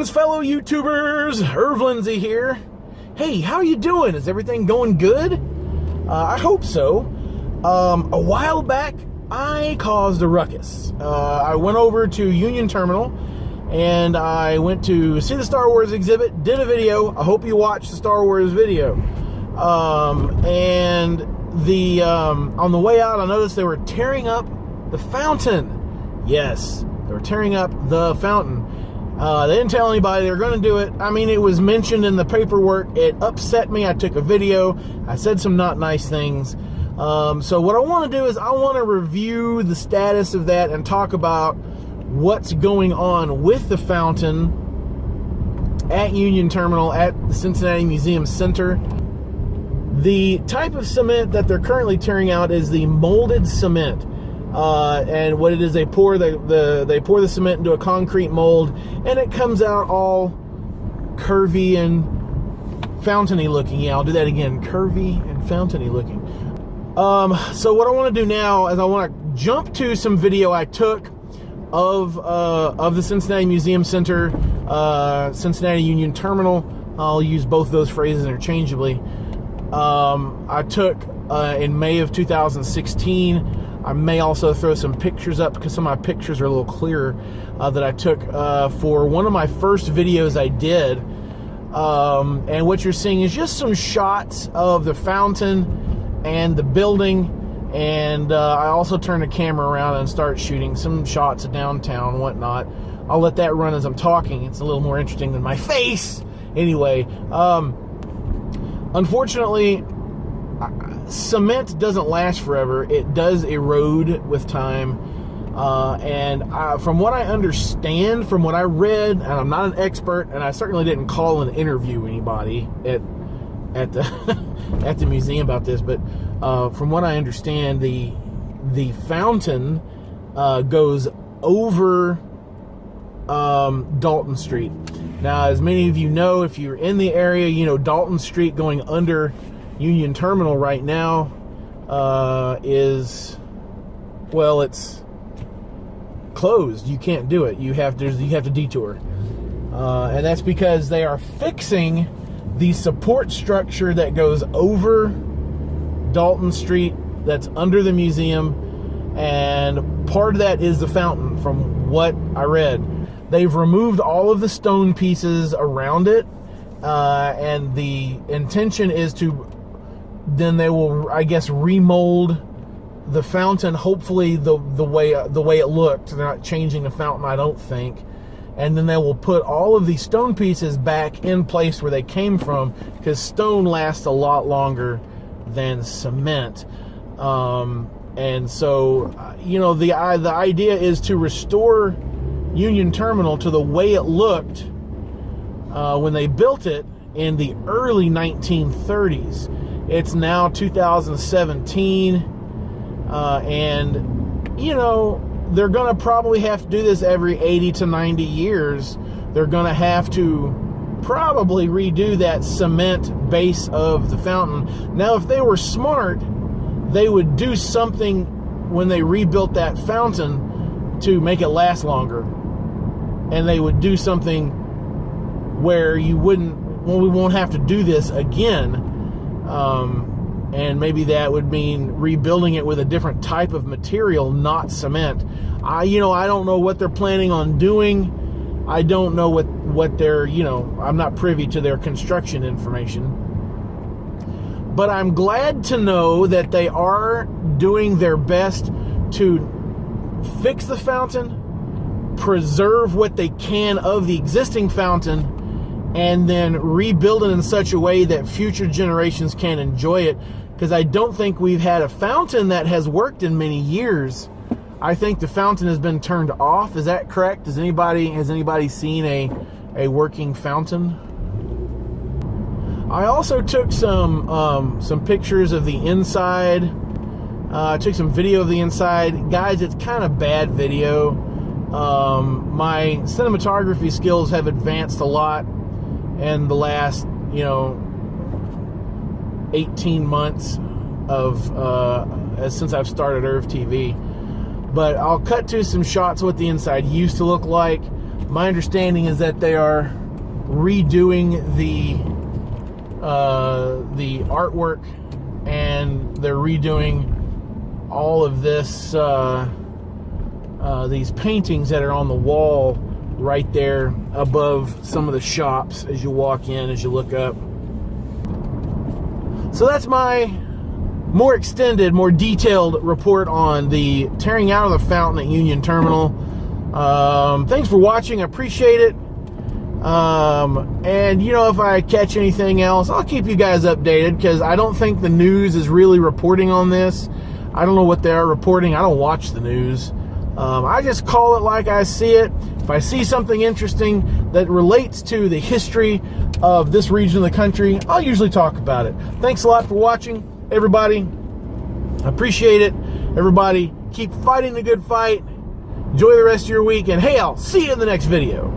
Greetings, fellow YouTubers. Lindsay here. Hey, how you doing? Is everything going good? I hope so. A while back, I caused a ruckus. I went over to Union Terminal, and I went to see the Star Wars exhibit, did a video. I hope you watched the Star Wars video. And on the way out, I noticed they were tearing up the fountain. Yes, they were tearing up the fountain. They didn't tell anybody they were going to do it. I mean, it was mentioned in the paperwork. It upset me. I took a video. I said some not nice things. So what I want to do is I want to review the status of that and talk about what's going on with the fountain at Union Terminal at the Cincinnati Museum Center. The type of cement that they're currently tearing out is the molded cement. And what it is, they pour the cement into a concrete mold, and it comes out all curvy and fountainy looking. Yeah, I'll do that again, curvy and fountainy looking. So what I want to do now is I want to jump to some video I took of the Cincinnati Museum Center, Cincinnati Union Terminal. I'll use both those phrases interchangeably. I took in May of 2016. I may also throw some pictures up because some of my pictures are a little clearer that I took for one of my first videos I did. And what you're seeing is just some shots of the fountain and the building. And I also turn the camera around and start shooting some shots of downtown and whatnot. I'll let that run as I'm talking. It's a little more interesting than my face. Anyway, unfortunately, cement doesn't last forever. It does erode with time. And from what I understand, from what I read, and I'm not an expert, and I certainly didn't call and interview anybody at the museum about this, but from what I understand, the fountain goes over Dalton Street. Now, as many of you know, if you're in the area, you know Dalton Street going under Union Terminal right now is, well, it's closed. You can't do it. You have to detour, and that's because they are fixing the support structure that goes over Dalton Street that's under the museum, and part of that is the fountain. From what I read, they've removed all of the stone pieces around it, and the intention is to then they will, I guess, remold the fountain, hopefully the way it looked. They're not changing the fountain, I don't think. And then they will put all of these stone pieces back in place where they came from, because stone lasts a lot longer than cement. And so, you know, the idea is to restore Union Terminal to the way it looked when they built it in the early 1930s. It's now 2017, and, you know, they're going to probably have to do this every 80 to 90 years. They're going to have to probably redo that cement base of the fountain. Now, if they were smart, they would do something when they rebuilt that fountain to make it last longer. And they would do something where we won't have to do this again. And maybe that would mean rebuilding it with a different type of material, not cement. I don't know what they're planning on doing. I don't know what they're, I'm not privy to their construction information. But I'm glad to know that they are doing their best to fix the fountain, preserve what they can of the existing fountain, and then rebuild it in such a way that future generations can enjoy it. Because I don't think we've had a fountain that has worked in many years. I think the fountain has been turned off. Is that correct? Has anybody seen a working fountain? I also took some pictures of the inside. I took some video of the inside. Guys, it's kind of bad video. My cinematography skills have advanced a lot in the last, 18 months since I've started ErvTV. But I'll cut to some shots of what the inside used to look like. My understanding is that they are redoing the artwork, and they're redoing all of this, these paintings that are on the wall right there above some of the shops as you walk in, as you look up. So that's my more extended, more detailed report on the tearing out of the fountain at Union Terminal. Thanks for watching. I appreciate it. And you know, if I catch anything else, I'll keep you guys updated, because I don't think the news is really reporting on this. I don't know what they're reporting. I don't watch the news. I just call it like I see it. If I see something interesting that relates to the history of this region of the country, I'll usually talk about it. Thanks a lot for watching, everybody. I appreciate it. Everybody, keep fighting the good fight. Enjoy the rest of your week, and hey, I'll see you in the next video.